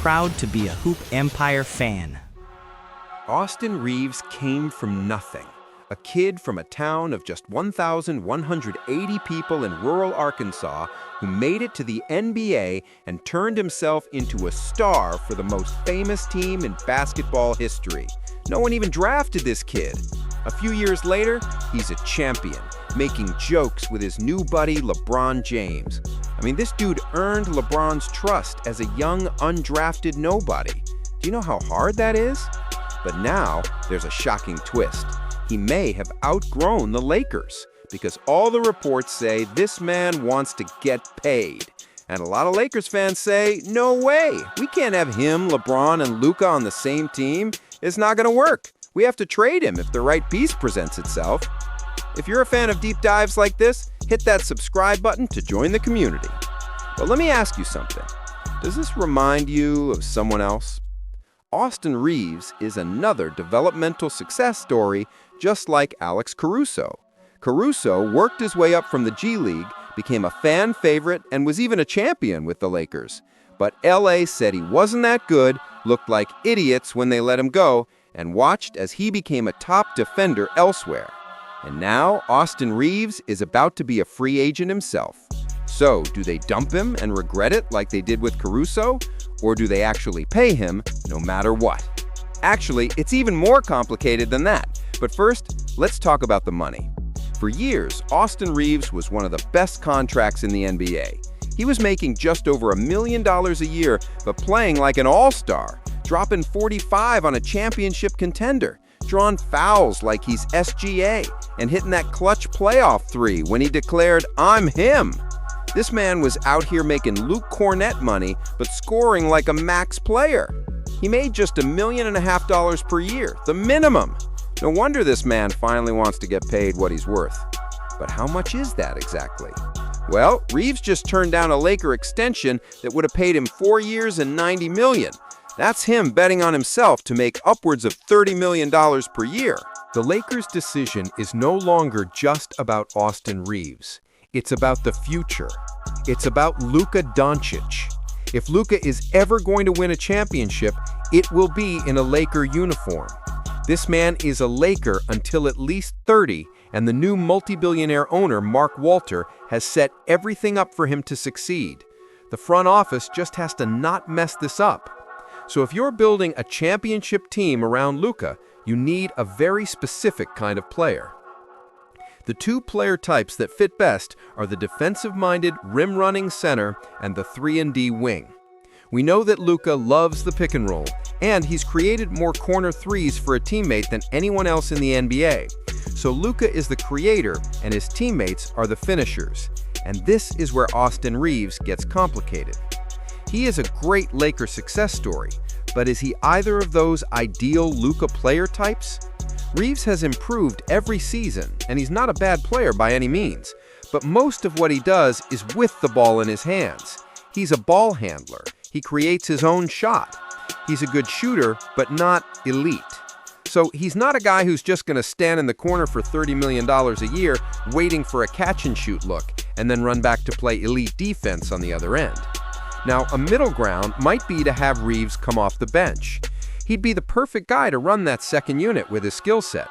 proud to be a Hoop Empire fan. Austin Reaves came from nothing. A kid from a town of just 1,180 people in rural Arkansas who made it to the NBA and turned himself into a star for the most famous team in basketball history. No one even drafted this kid. A few years later, he's a champion, making jokes with his new buddy LeBron James. I mean, this dude earned LeBron's trust as a young, undrafted nobody. Do you know how hard that is? But now, there's a shocking twist. He may have outgrown the Lakers, because all the reports say this man wants to get paid. And a lot of Lakers fans say, no way, we can't have him, LeBron, and Luka on the same team. It's not going to work. We have to trade him if the right piece presents itself. If you're a fan of deep dives like this, hit that subscribe button to join the community. But let me ask you something. Does this remind you of someone else? Austin Reaves is another developmental success story, just like Alex Caruso. Caruso worked his way up from the G League, became a fan favorite, and was even a champion with the Lakers. But LA said he wasn't that good, looked like idiots when they let him go, and watched as he became a top defender elsewhere. And now Austin Reaves is about to be a free agent himself. So, do they dump him and regret it like they did with Caruso? Or do they actually pay him no matter what? Actually, it's even more complicated than that. But first, let's talk about the money. For years, Austin Reaves was one of the best contracts in the NBA. He was making just over $1 million a year, but playing like an all-star, dropping 45 on a championship contender, drawing fouls like he's SGA, and hitting that clutch playoff three when he declared, "I'm him." This man was out here making Luke Cornett money, but scoring like a max player. He made just $1.5 million per year, the minimum. No wonder this man finally wants to get paid what he's worth. But how much is that exactly? Well, Reaves just turned down a Laker extension that would have paid him 4 years and $90 million. That's him betting on himself to make upwards of $30 million per year. The Lakers' decision is no longer just about Austin Reaves. It's about the future. It's about Luka Doncic. If Luka is ever going to win a championship, it will be in a Laker uniform. This man is a Laker until at least 30, and the new multi-billionaire owner, Mark Walter, has set everything up for him to succeed. The front office just has to not mess this up. So if you're building a championship team around Luka, you need a very specific kind of player. The two player types that fit best are the defensive-minded, rim-running center and the 3-and-D wing. We know that Luka loves the pick and roll, and he's created more corner threes for a teammate than anyone else in the NBA. So Luka is the creator, and his teammates are the finishers. And this is where Austin Reaves gets complicated. He is a great Laker success story, but is he either of those ideal Luka player types? Reaves has improved every season, and he's not a bad player by any means, but most of what he does is with the ball in his hands. He's a ball handler. He creates his own shot. He's a good shooter, but not elite. So he's not a guy who's just going to stand in the corner for $30 million a year waiting for a catch-and-shoot look and then run back to play elite defense on the other end. Now, a middle ground might be to have Reaves come off the bench. He'd be the perfect guy to run that second unit with his skill set.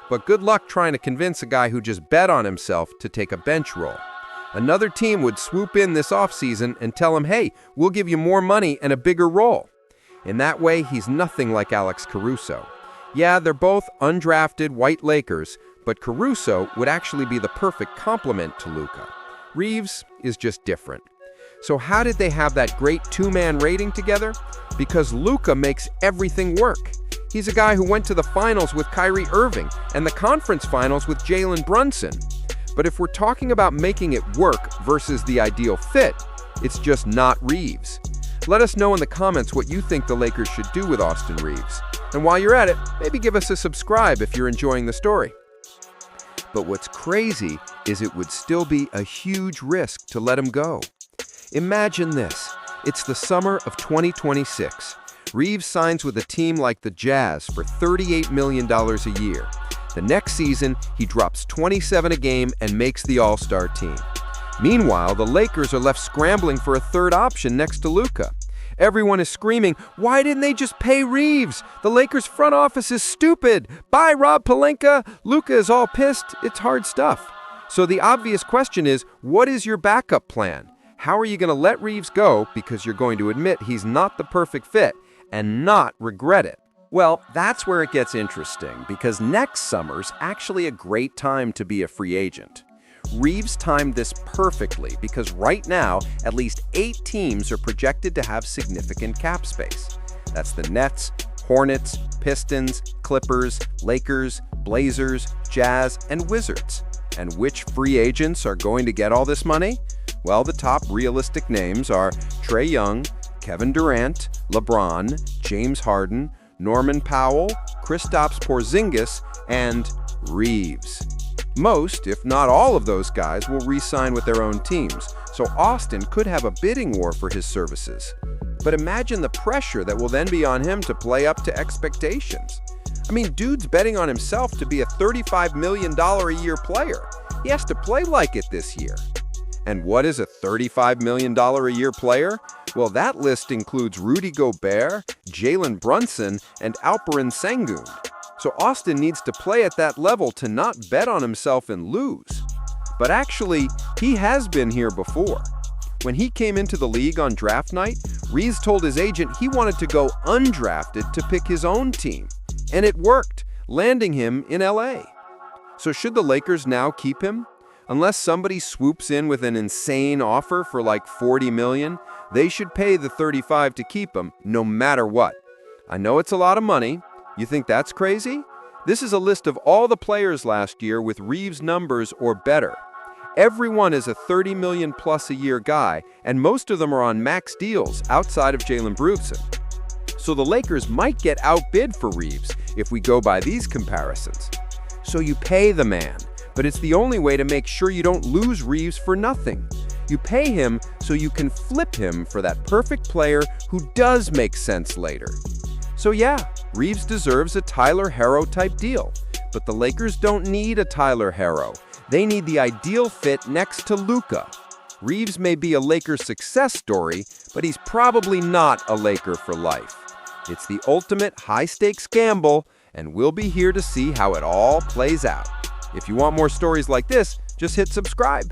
But good luck trying to convince a guy who just bet on himself to take a bench role. Another team would swoop in this offseason and tell him, hey, we'll give you more money and a bigger role. In that way, he's nothing like Alex Caruso. Yeah, they're both undrafted white Lakers, but Caruso would actually be the perfect complement to Luka. Reaves is just different. So how did they have that great two-man rating together? Because Luka makes everything work. He's a guy who went to the finals with Kyrie Irving and the conference finals with Jalen Brunson. But if we're talking about making it work versus the ideal fit, it's just not Reaves. Let us know in the comments what you think the Lakers should do with Austin Reaves. And while you're at it, maybe give us a subscribe if you're enjoying the story. But what's crazy is it would still be a huge risk to let him go. Imagine this. It's the summer of 2026. Reaves signs with a team like the Jazz for $38 million a year. The next season, he drops 27 a game and makes the All-Star team. Meanwhile, the Lakers are left scrambling for a third option next to Luka. Everyone is screaming, "Why didn't they just pay Reaves? The Lakers front office is stupid. Bye, Rob Pelinka." Luka is all pissed. It's hard stuff. So the obvious question is, what is your backup plan? How are you going to let Reaves go because you're going to admit he's not the perfect fit and not regret it? Well, that's where it gets interesting, because next summer's actually a great time to be a free agent. Reaves timed this perfectly because right now, at least 8 teams are projected to have significant cap space. That's the Nets, Hornets, Pistons, Clippers, Lakers, Blazers, Jazz, and Wizards. And which free agents are going to get all this money? Well, the top realistic names are Trae Young, Kevin Durant, LeBron, James Harden, Norman Powell, Kristaps Porzingis, and Reaves. Most, if not all of those guys, will re-sign with their own teams, so Austin could have a bidding war for his services. But imagine the pressure that will then be on him to play up to expectations. I mean, dude's betting on himself to be a $35 million a year player. He has to play like it this year. And what is a $35 million a year player? Well, that list includes Rudy Gobert, Jalen Brunson, and Alperen Sengun. So Austin needs to play at that level to not bet on himself and lose. But actually, he has been here before. When he came into the league on draft night, Reaves told his agent he wanted to go undrafted to pick his own team. And it worked, landing him in LA. So should the Lakers now keep him? Unless somebody swoops in with an insane offer for like $40 million, they should pay the $35 to keep him, no matter what. I know it's a lot of money. You think that's crazy? This is a list of all the players last year with Reaves' numbers or better. Everyone is a $30 million plus a year guy, and most of them are on max deals outside of Jalen Brunson. So the Lakers might get outbid for Reaves if we go by these comparisons. So you pay the man, but it's the only way to make sure you don't lose Reaves for nothing. You pay him so you can flip him for that perfect player who does make sense later. So yeah, Reaves deserves a Tyler Herro type deal, but the Lakers don't need a Tyler Herro. They need the ideal fit next to Luka. Reaves may be a Lakers success story, but he's probably not a Laker for life. It's the ultimate high-stakes gamble, and we'll be here to see how it all plays out. If you want more stories like this, just hit subscribe.